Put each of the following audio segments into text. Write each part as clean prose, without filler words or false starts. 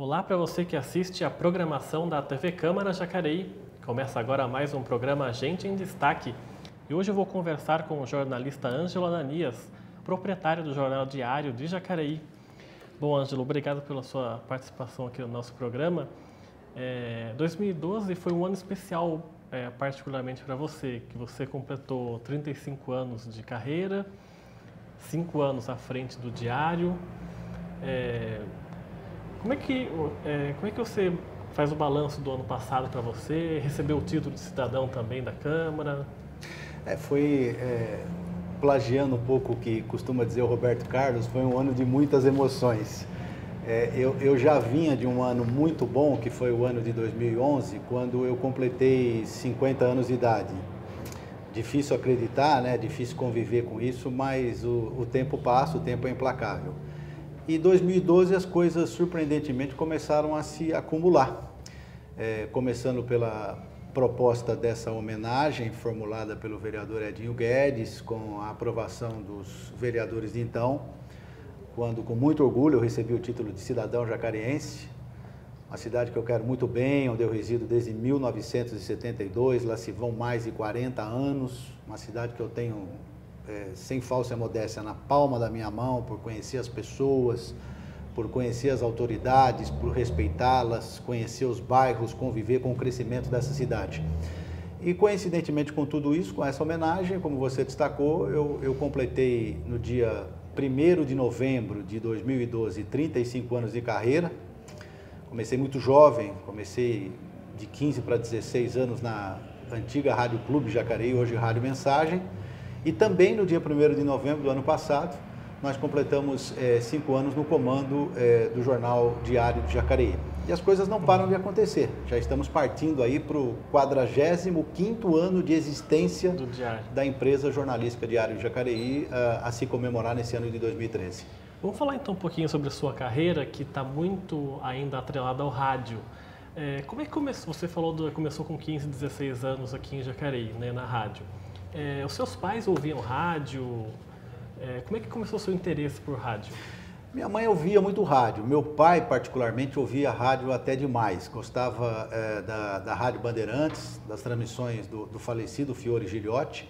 Olá para você que assiste a programação da TV Câmara Jacareí. Começa agora mais um programa Gente em Destaque. E hoje eu vou conversar com o jornalista Ângelo Ananias, proprietário do Jornal Diário de Jacareí. Bom, Ângelo, obrigado pela sua participação aqui no nosso programa. 2012 foi um ano especial, particularmente para você, que você completou 35 anos de carreira, 5 anos à frente do Diário. Como é que você faz o balanço do ano passado para você? Recebeu o título de cidadão também da Câmara? Plagiando um pouco o que costuma dizer o Roberto Carlos, foi um ano de muitas emoções. Eu já vinha de um ano muito bom, que foi o ano de 2011, quando eu completei 50 anos de idade. Difícil acreditar, né? Difícil conviver com isso, mas o tempo passa, o tempo é implacável. E em 2012 as coisas surpreendentemente começaram a se acumular, começando pela proposta dessa homenagem formulada pelo vereador Edinho Guedes, com a aprovação dos vereadores de então, quando com muito orgulho eu recebi o título de cidadão jacareense, uma cidade que eu quero muito bem, onde eu resido desde 1972, lá se vão mais de 40 anos, uma cidade que eu tenho, sem falsa modéstia, na palma da minha mão, por conhecer as pessoas, por conhecer as autoridades, por respeitá-las, conhecer os bairros, conviver com o crescimento dessa cidade. E coincidentemente com tudo isso, com essa homenagem, como você destacou, eu completei no dia 1º de novembro de 2012, 35 anos de carreira. Comecei muito jovem, comecei de 15 para 16 anos na antiga Rádio Clube Jacareí, hoje Rádio Mensagem. E também no dia 1º de novembro do ano passado, nós completamos 5 anos no comando do Jornal Diário de Jacareí. E as coisas não param de acontecer. Já estamos partindo aí para o 45º ano de existência da empresa jornalística Diário de Jacareí, a se comemorar nesse ano de 2013. Vamos falar então um pouquinho sobre a sua carreira, que está muito ainda atrelada ao rádio. Como é que começou? Você falou que começou com 15, 16 anos aqui em Jacareí, né, na rádio. Os seus pais ouviam rádio? Como é que começou o seu interesse por rádio? Minha mãe ouvia muito rádio. Meu pai, particularmente, ouvia rádio até demais. Gostava da Rádio Bandeirantes, das transmissões do falecido Fiore Giliotti,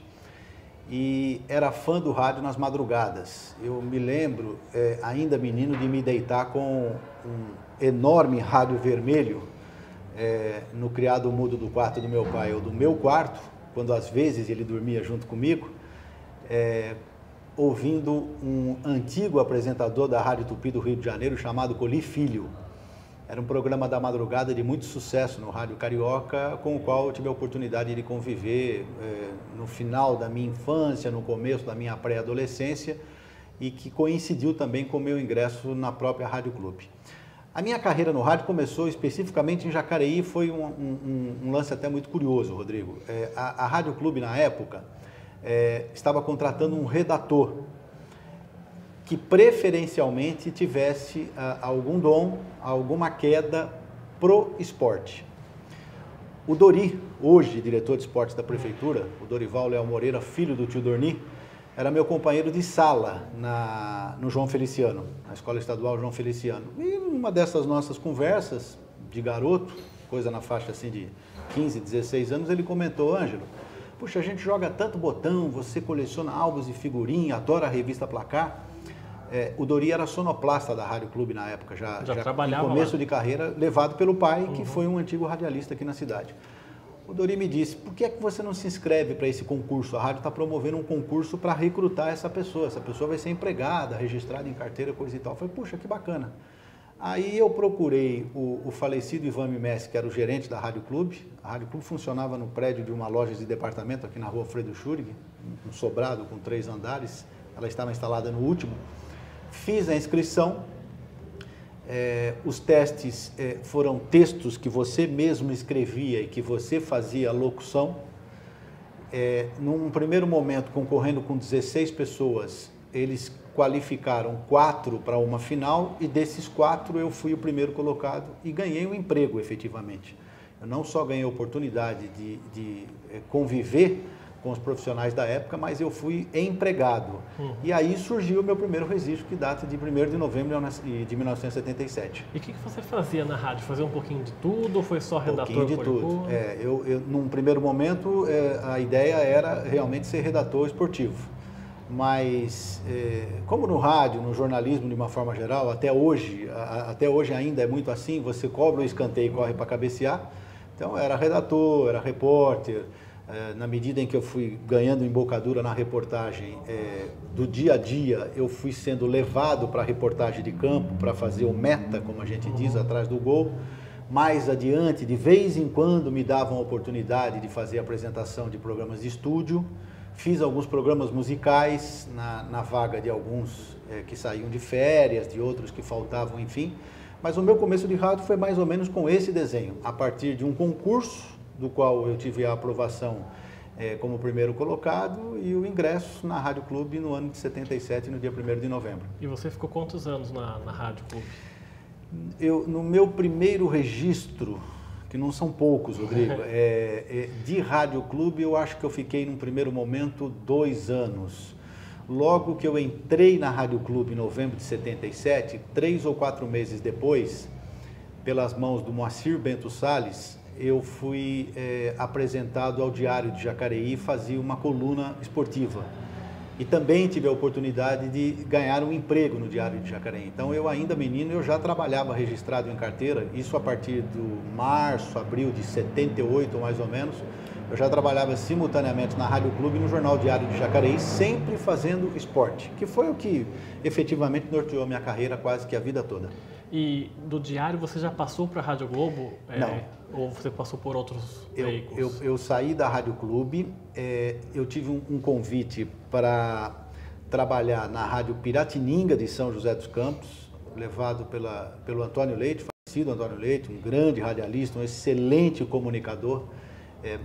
e era fã do rádio nas madrugadas. Eu me lembro, ainda menino, de me deitar com um enorme rádio vermelho no criado mudo do quarto do meu pai ou do meu quarto, quando às vezes ele dormia junto comigo, ouvindo um antigo apresentador da Rádio Tupi do Rio de Janeiro chamado Coli Filho. Era um programa da madrugada de muito sucesso no Rádio Carioca, com o qual eu tive a oportunidade de conviver no final da minha infância, no começo da minha pré-adolescência, e que coincidiu também com o meu ingresso na própria Rádio Clube. A minha carreira no rádio começou especificamente em Jacareí, foi um lance até muito curioso, Rodrigo. A Rádio Clube, na época, estava contratando um redator que preferencialmente tivesse algum dom, alguma queda pro esporte. O Dori, hoje diretor de esportes da prefeitura, o Dorival Léo Moreira, filho do tio Dorni, era meu companheiro de sala no João Feliciano, na Escola Estadual João Feliciano. E numa dessas nossas conversas de garoto, coisa na faixa assim de 15, 16 anos, ele comentou: Ângelo, puxa, a gente joga tanto botão, você coleciona álbuns e figurinha, adora a revista Placar. O Dori era sonoplasta da Rádio Clube na época, já trabalhava no começo lá. de carreira, levado pelo pai, que foi um antigo radialista aqui na cidade. O Dori me disse: por que é que você não se inscreve para esse concurso? A rádio está promovendo um concurso para recrutar essa pessoa vai ser empregada, registrada em carteira, coisa e tal. Eu falei: puxa, que bacana. Aí eu procurei o falecido Ivan Mimessi, que era o gerente da Rádio Clube. A Rádio Clube funcionava no prédio de uma loja de departamento aqui na rua Fredo Schurig, um sobrado com 3 andares. Ela estava instalada no último. Fiz a inscrição. Os testes foram textos que você mesmo escrevia e que você fazia a locução. Num primeiro momento, concorrendo com 16 pessoas, eles qualificaram 4 para uma final, e desses 4 eu fui o primeiro colocado e ganhei um emprego efetivamente. Eu não só ganhei a oportunidade de conviver com os profissionais da época, mas eu fui empregado. E aí surgiu o meu primeiro registro, que data de 1º de novembro de 1977. E o que você fazia na rádio? Fazia um pouquinho de tudo ou foi só redator? Um pouquinho de tudo. Num primeiro momento, a ideia era realmente ser redator esportivo. Mas, como no rádio, no jornalismo de uma forma geral, até hoje ainda é muito assim, você cobra o escanteio e corre para cabecear. Então, era redator, era repórter. Na medida em que eu fui ganhando embocadura na reportagem do dia a dia, eu fui sendo levado para a reportagem de campo, para fazer o meta, como a gente diz, atrás do gol. Mais adiante, de vez em quando, me davam a oportunidade de fazer apresentação de programas de estúdio. Fiz alguns programas musicais na vaga de alguns que saíam de férias, de outros que faltavam, enfim. Mas o meu começo de rádio foi mais ou menos com esse desenho, a partir de um concurso, do qual eu tive a aprovação como primeiro colocado e o ingresso na Rádio Clube no ano de 77, no dia 1º de novembro. E você ficou quantos anos na Rádio Clube? No meu primeiro registro, que não são poucos, Rodrigo, de Rádio Clube, eu acho que eu fiquei num primeiro momento 2 anos. Logo que eu entrei na Rádio Clube em novembro de 77, 3 ou 4 meses depois, pelas mãos do Moacir Bento Salles, eu fui apresentado ao Diário de Jacareí, fazia uma coluna esportiva. E também tive a oportunidade de ganhar um emprego no Diário de Jacareí. Então, eu ainda menino, eu já trabalhava registrado em carteira, isso a partir do março, abril de 78, mais ou menos. Eu já trabalhava simultaneamente na Rádio Clube e no Jornal Diário de Jacareí, sempre fazendo esporte, que foi o que efetivamente norteou a minha carreira quase que a vida toda. E do Diário você já passou para a Rádio Globo? Não. Ou você passou por outros veículos? Eu saí da Rádio Clube, eu tive um convite para trabalhar na Rádio Piratininga de São José dos Campos, levado pelo Antônio Leite, falecido Antônio Leite, um grande radialista, um excelente comunicador,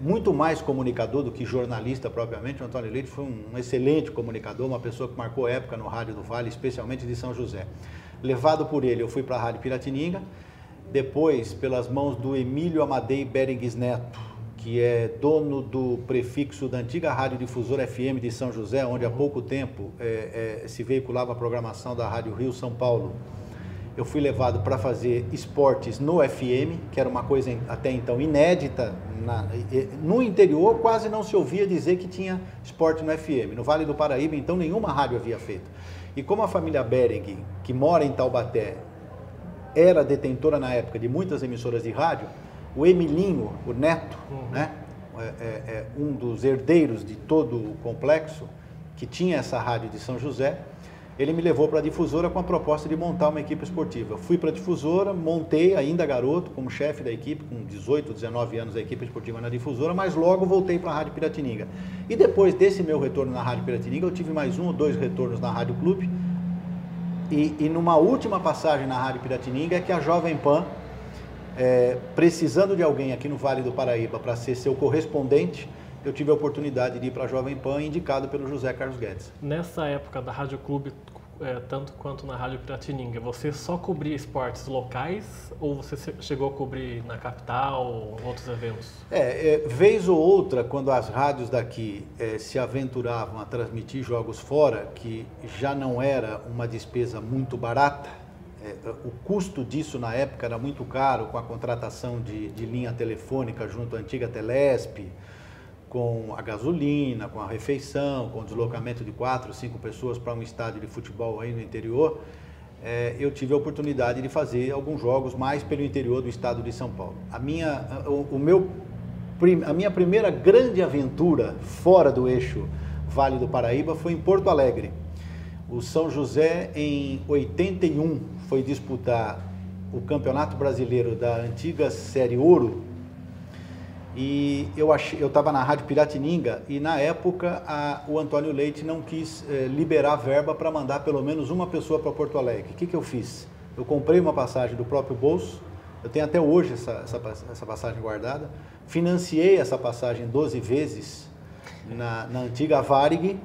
muito mais comunicador do que jornalista propriamente. O Antônio Leite foi um excelente comunicador, uma pessoa que marcou época no Rádio do Vale, especialmente de São José. Levado por ele, eu fui para a Rádio Piratininga, depois pelas mãos do Emílio Amadei Berengues Neto, que é dono do prefixo da antiga Rádio Difusora FM de São José, onde há pouco tempo se veiculava a programação da Rádio Rio São Paulo. Eu fui levado para fazer esportes no FM, que era uma coisa até então inédita. No interior quase não se ouvia dizer que tinha esporte no FM. No Vale do Paraíba, então, nenhuma rádio havia feito. E como a família Bereng, que mora em Taubaté, era detentora na época de muitas emissoras de rádio, o Emilinho, o neto, né, um dos herdeiros de todo o complexo, que tinha essa rádio de São José, ele me levou para a Difusora com a proposta de montar uma equipe esportiva. Eu fui para a Difusora, montei ainda garoto, como chefe da equipe, com 18, 19 anos a equipe esportiva na Difusora, mas logo voltei para a Rádio Piratininga. E depois desse meu retorno na Rádio Piratininga, eu tive mais 1 ou 2 retornos na Rádio Clube. E numa última passagem na Rádio Piratininga é que a Jovem Pan, precisando de alguém aqui no Vale do Paraíba para ser seu correspondente, eu tive a oportunidade de ir para a Jovem Pan, indicado pelo José Carlos Guedes. Nessa época da Rádio Clube, tanto quanto na Rádio Piratininga, você só cobria esportes locais ou você chegou a cobrir na capital ou outros eventos? Vez ou outra, quando as rádios daqui se aventuravam a transmitir jogos fora, que já não era uma despesa muito barata, o custo disso na época era muito caro, com a contratação de linha telefônica junto à antiga Telesp, com a gasolina, com a refeição, com o deslocamento de 4, 5 pessoas para um estádio de futebol aí no interior, eu tive a oportunidade de fazer alguns jogos mais pelo interior do estado de São Paulo. A minha primeira grande aventura fora do eixo Vale do Paraíba foi em Porto Alegre. O São José, em 81, foi disputar o Campeonato Brasileiro da antiga Série Ouro. E eu estava na Rádio Piratininga e, na época, o Antônio Leite não quis liberar verba para mandar pelo menos uma pessoa para Porto Alegre. O que eu fiz? Eu comprei uma passagem do próprio bolso, eu tenho até hoje essa passagem guardada, financiei essa passagem 12 vezes na antiga Varig,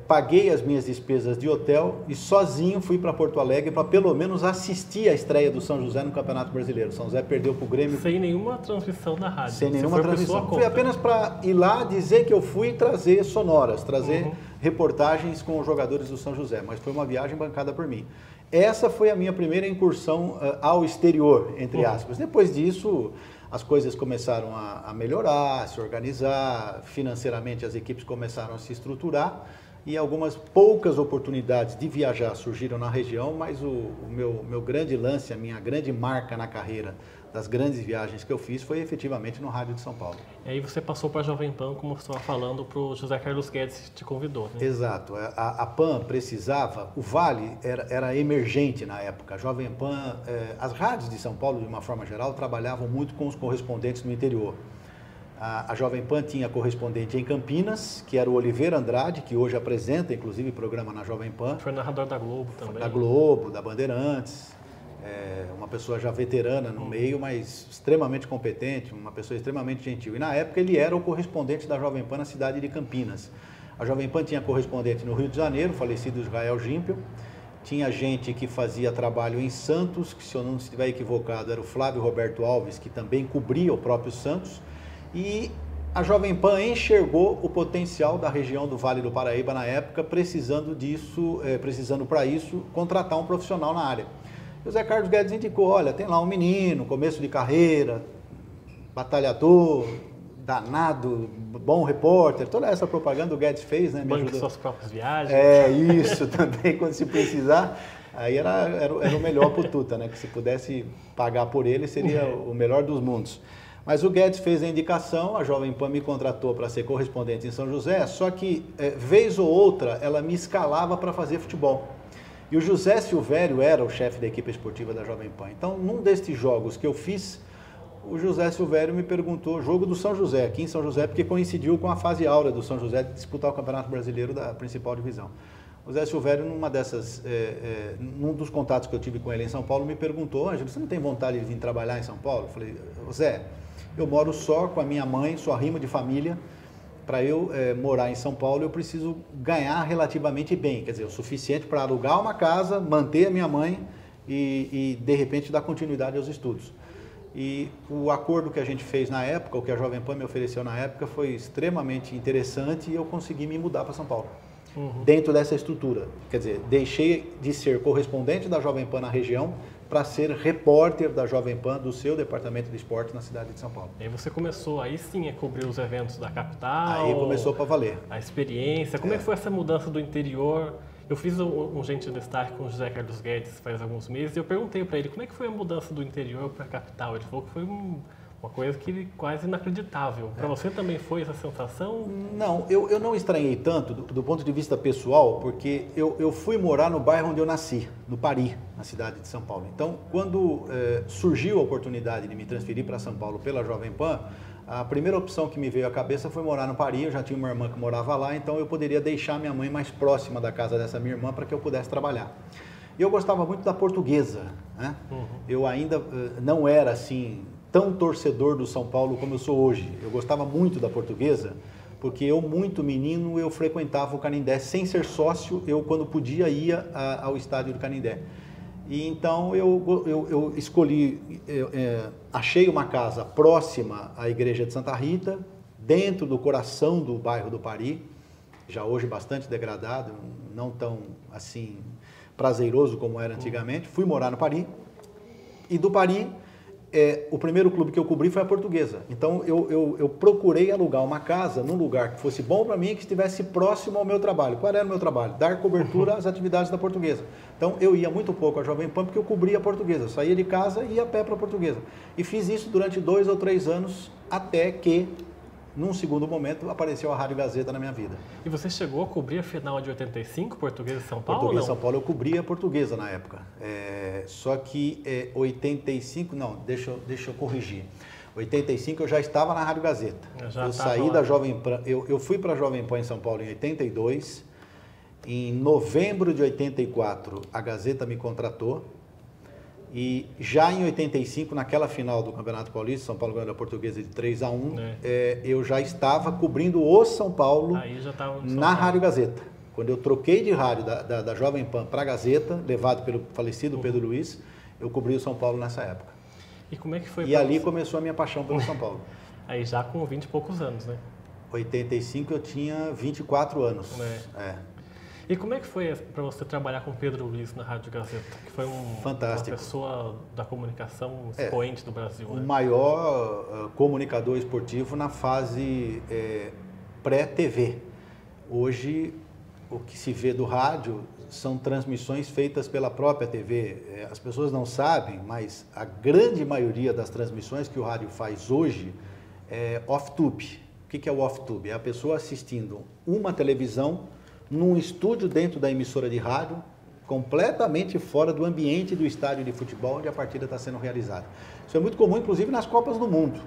Paguei as minhas despesas de hotel e sozinho fui para Porto Alegre para pelo menos assistir a estreia do São José no Campeonato Brasileiro. O São José perdeu para o Grêmio. Sem nenhuma transmissão da rádio. Sem nenhuma transmissão. Fui apenas para ir lá dizer que eu fui e trazer sonoras, trazer reportagens com os jogadores do São José. Mas foi uma viagem bancada por mim. Essa foi a minha primeira incursão ao exterior, entre aspas. Depois disso, as coisas começaram a melhorar, a se organizar, financeiramente as equipes começaram a se estruturar e algumas poucas oportunidades de viajar surgiram na região, mas o meu grande lance, a minha grande marca na carreira das grandes viagens que eu fiz foi efetivamente no Rádio de São Paulo. E aí você passou para a Jovem Pan, como você estava falando, para o José Carlos Guedes que te convidou, né? Exato. A Pan precisava, o Vale era emergente na época. A Jovem Pan, as rádios de São Paulo, de uma forma geral, trabalhavam muito com os correspondentes no interior. A Jovem Pan tinha correspondente em Campinas, que era o Oliveira Andrade, que hoje apresenta, inclusive, programa na Jovem Pan. Foi narrador da Globo também. Da Globo, da Bandeirantes. Uma pessoa já veterana no meio, mas extremamente competente, uma pessoa extremamente gentil. E na época ele era o correspondente da Jovem Pan na cidade de Campinas. A Jovem Pan tinha correspondente no Rio de Janeiro, falecido Israel Gimpel. Tinha gente que fazia trabalho em Santos, que se eu não estiver equivocado era o Flávio Roberto Alves, que também cobria o próprio Santos. E a Jovem Pan enxergou o potencial da região do Vale do Paraíba na época, precisando para isso contratar um profissional na área. O José Carlos Guedes indicou, olha, tem lá um menino, começo de carreira, batalhador, danado, bom repórter, toda essa propaganda o Guedes fez, né? Banque suas próprias viagens. Isso também, quando se precisar. Aí era o melhor pro Tuta, né? Que se pudesse pagar por ele, seria o melhor dos mundos. Mas o Guedes fez a indicação, a Jovem Pan me contratou para ser correspondente em São José, só que, vez ou outra, ela me escalava para fazer futebol. E o José Silvério era o chefe da equipe esportiva da Jovem Pan. Então, num destes jogos que eu fiz, o José Silvério me perguntou, jogo do São José, aqui em São José, porque coincidiu com a fase áurea do São José de disputar o Campeonato Brasileiro da principal divisão. O José Silvério, num dos contatos que eu tive com ele em São Paulo, me perguntou, Ângelo, você não tem vontade de vir trabalhar em São Paulo? Eu falei, José, eu moro só com a minha mãe, sou arrimo de família. Para eu morar em São Paulo, eu preciso ganhar relativamente bem, quer dizer, o suficiente para alugar uma casa, manter a minha mãe e de repente, dar continuidade aos estudos. E o acordo que a gente fez na época, o que a Jovem Pan me ofereceu na época, foi extremamente interessante e eu consegui me mudar para São Paulo. Dentro dessa estrutura. Quer dizer, deixei de ser correspondente da Jovem Pan na região para ser repórter da Jovem Pan do seu departamento de esportes na cidade de São Paulo. E aí você começou, aí sim, a cobrir os eventos da capital. Aí começou para valer. A experiência. Como é que foi essa mudança do interior? Eu fiz um Gentil Destaque com o José Carlos Guedes faz alguns meses e eu perguntei para ele como é que foi a mudança do interior para a capital. Ele falou que foi uma coisa que quase inacreditável. Para você também foi essa sensação? Não, eu não estranhei tanto do ponto de vista pessoal, porque eu fui morar no bairro onde eu nasci, no Pari, na cidade de São Paulo. Então, quando surgiu a oportunidade de me transferir para São Paulo pela Jovem Pan, a primeira opção que me veio à cabeça foi morar no Pari. Eu já tinha uma irmã que morava lá, então eu poderia deixar minha mãe mais próxima da casa dessa minha irmã para que eu pudesse trabalhar. E eu gostava muito da Portuguesa, né? Eu ainda não era assim tão torcedor do São Paulo como eu sou hoje. Eu gostava muito da Portuguesa, porque eu, muito menino, eu frequentava o Canindé. Sem ser sócio, eu, quando podia, ia ao estádio do Canindé. E então eu escolhi, achei uma casa próxima à igreja de Santa Rita, dentro do coração do bairro do Pari, já hoje bastante degradado, não tão assim prazeroso como era antigamente. Fui morar no Pari, e do Pari, o primeiro clube que eu cobri foi a Portuguesa. Então eu procurei alugar uma casa num lugar que fosse bom para mim e que estivesse próximo ao meu trabalho. Qual era o meu trabalho? Dar cobertura às atividades da Portuguesa. Então eu ia muito pouco à Jovem Pan porque eu cobria a Portuguesa. Eu saía de casa e ia a pé para a Portuguesa. E fiz isso durante 2 ou 3 anos até que, num segundo momento, apareceu a Rádio Gazeta na minha vida. E você chegou a cobrir a final de 85, Portuguesa e São Paulo? Portuguesa e São Paulo, eu cobria a Portuguesa na época. Só que 85, não, deixa eu corrigir. 85 eu já estava na Rádio Gazeta. Eu saí da Jovem Pan, eu fui para a Jovem Pan em São Paulo em 82. Em novembro de 84, a Gazeta me contratou. E já em 85, naquela final do Campeonato Paulista, São Paulo ganhou da Portuguesa de 3-1, eu já estava cobrindo o São Paulo na Rádio Gazeta. Quando eu troquei de rádio da Jovem Pan para a Gazeta, levado pelo falecido Pedro Luiz, eu cobri o São Paulo nessa época. E como é que foi? E ali começou a minha paixão pelo São Paulo. Aí já com 20 e poucos anos, né? 85 eu tinha 24 anos. E como é que foi para você trabalhar com Pedro Luiz na Rádio Gazeta? Que foi uma pessoa da comunicação expoente do Brasil. O maior comunicador esportivo na fase pré-TV. Hoje, o que se vê do rádio são transmissões feitas pela própria TV. As pessoas não sabem, mas a grande maioria das transmissões que o rádio faz hoje é off-tube. O que é o off-tube? É a pessoa assistindo uma televisão num estúdio dentro da emissora de rádio, completamente fora do ambiente do estádio de futebol onde a partida está sendo realizada. Isso é muito comum, inclusive, nas Copas do Mundo.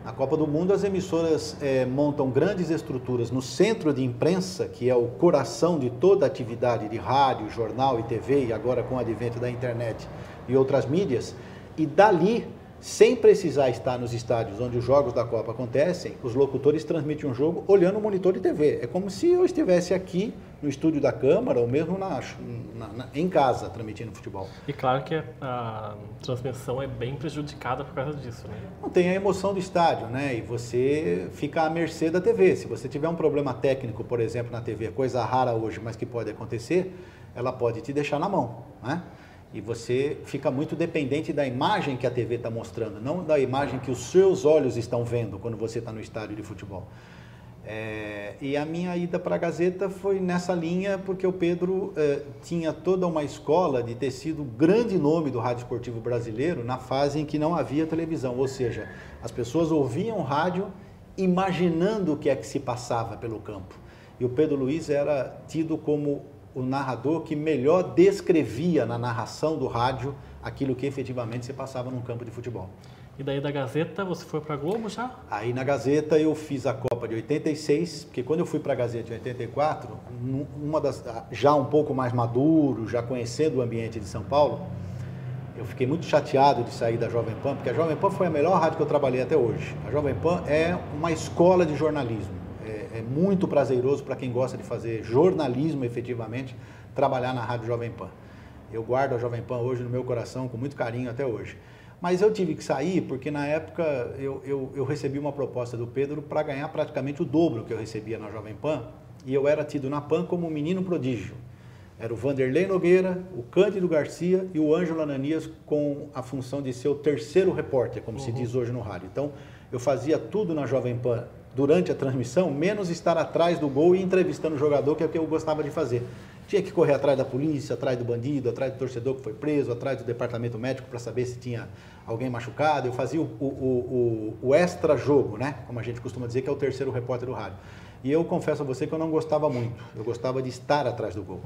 Na Copa do Mundo, as emissoras montam grandes estruturas no centro de imprensa, que é o coração de toda a atividade de rádio, jornal e TV, e agora com o advento da internet e outras mídias, e dali, sem precisar estar nos estádios onde os jogos da Copa acontecem, os locutores transmitem um jogo olhando o monitor de TV. É como se eu estivesse aqui no estúdio da Câmara ou mesmo em casa transmitindo futebol. E claro que a transmissão é bem prejudicada por causa disso, né? Não tem a emoção do estádio, né? E você fica à mercê da TV. Se você tiver um problema técnico, por exemplo, na TV, coisa rara hoje, mas que pode acontecer, ela pode te deixar na mão, né? E você fica muito dependente da imagem que a TV está mostrando, não da imagem que os seus olhos estão vendo quando você está no estádio de futebol. E a minha ida para a Gazeta foi nessa linha, porque o Pedro tinha toda uma escola de ter sido grande nome do rádio esportivo brasileiro na fase em que não havia televisão, ou seja, as pessoas ouviam rádio imaginando o que é que se passava pelo campo. E o Pedro Luiz era tido como o narrador que melhor descrevia na narração do rádio aquilo que efetivamente se passava num campo de futebol. E daí da Gazeta você foi para a Globo já? Aí na Gazeta eu fiz a Copa de 86, porque quando eu fui para a Gazeta em 84, já um pouco mais maduro, já conhecendo o ambiente de São Paulo, eu fiquei muito chateado de sair da Jovem Pan, porque a Jovem Pan foi a melhor rádio que eu trabalhei até hoje. A Jovem Pan é uma escola de jornalismo. É muito prazeroso para quem gosta de fazer jornalismo efetivamente, trabalhar na Rádio Jovem Pan. Eu guardo a Jovem Pan hoje no meu coração com muito carinho até hoje. Mas eu tive que sair porque na época eu recebi uma proposta do Pedro para ganhar praticamente o dobro que eu recebia na Jovem Pan, e eu era tido na Pan como um menino prodígio. Era o Vanderlei Nogueira, o Cândido Garcia e o Ângelo Ananias com a função de ser o terceiro repórter, como se diz hoje no rádio. Então, eu fazia tudo na Jovem Pan durante a transmissão, menos estar atrás do gol e entrevistando o jogador, que é o que eu gostava de fazer. Tinha que correr atrás da polícia, atrás do bandido, atrás do torcedor que foi preso, atrás do departamento médico para saber se tinha alguém machucado. Eu fazia o extra-jogo, né? Como a gente costuma dizer, que é o terceiro repórter do rádio. E eu confesso a você que eu não gostava muito. Eu gostava de estar atrás do gol.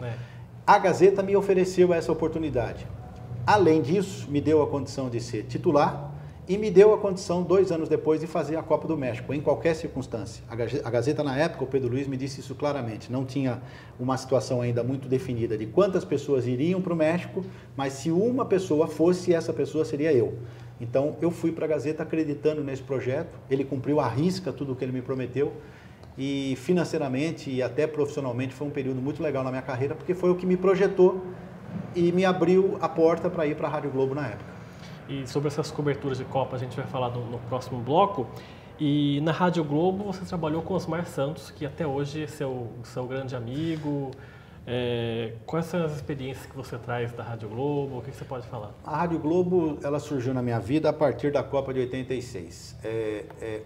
A Gazeta me ofereceu essa oportunidade. Além disso, me deu a condição de ser titular e me deu a condição, 2 anos depois, de fazer a Copa do México, em qualquer circunstância. A Gazeta, na época, o Pedro Luiz me disse isso claramente, não tinha uma situação ainda muito definida de quantas pessoas iriam para o México, mas se uma pessoa fosse, essa pessoa seria eu. Então, eu fui para a Gazeta acreditando nesse projeto, ele cumpriu à risca tudo o que ele me prometeu, e financeiramente e até profissionalmente foi um período muito legal na minha carreira, porque foi o que me projetou e me abriu a porta para ir para a Rádio Globo na época. E sobre essas coberturas de Copa a gente vai falar no próximo bloco. E na Rádio Globo você trabalhou com Osmar Santos, que até hoje é seu grande amigo. Quais são as experiências que você traz da Rádio Globo? O que você pode falar? A Rádio Globo, ela surgiu na minha vida a partir da Copa de 86.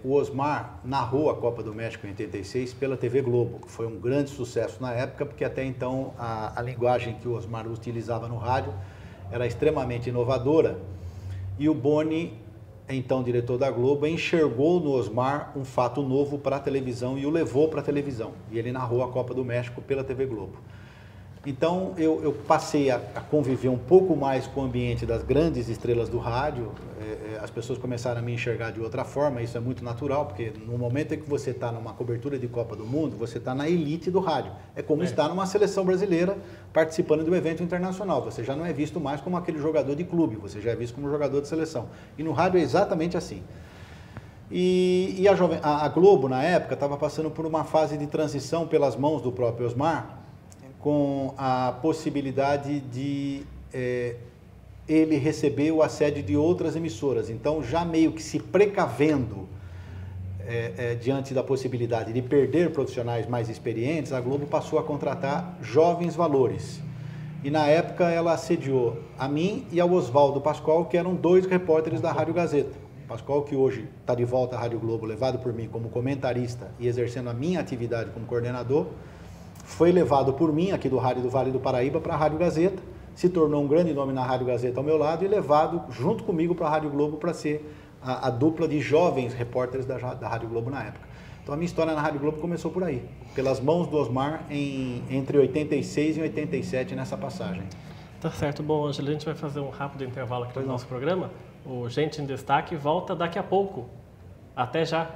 O Osmar narrou a Copa do México em 86 pela TV Globo, que foi um grande sucesso na época, porque até então a linguagem que o Osmar utilizava no rádio era extremamente inovadora. E o Boni, então diretor da Globo, enxergou no Osmar um fato novo para a televisão e o levou para a televisão. E ele narrou a Copa do México pela TV Globo. Então eu passei a conviver um pouco mais com o ambiente das grandes estrelas do rádio, as pessoas começaram a me enxergar de outra forma, isso é muito natural, porque no momento em que você está numa cobertura de Copa do Mundo, você está na elite do rádio. É como estar numa seleção brasileira participando de um evento internacional, você já não é visto mais como aquele jogador de clube, você já é visto como jogador de seleção. E no rádio é exatamente assim. E a Globo, na época, estava passando por uma fase de transição pelas mãos do próprio Osmar, com a possibilidade de ele receber o assédio de outras emissoras. Então, já meio que se precavendo diante da possibilidade de perder profissionais mais experientes, a Globo passou a contratar jovens valores. E na época ela assediou a mim e ao Oswaldo Pascoal, que eram 2 repórteres da Rádio Gazeta. Pascoal, que hoje está de volta à Rádio Globo, levado por mim como comentarista e exercendo a minha atividade como coordenador, foi levado por mim, aqui do Rádio do Vale do Paraíba, para a Rádio Gazeta, se tornou um grande nome na Rádio Gazeta ao meu lado e levado junto comigo para a Rádio Globo para ser a dupla de jovens repórteres da Rádio Globo na época. Então a minha história na Rádio Globo começou por aí, pelas mãos do Osmar entre 86 e 87 nessa passagem. Tá certo. Bom, Ângelo, a gente vai fazer um rápido intervalo aqui no nosso programa. O Gente em Destaque volta daqui a pouco. Até já!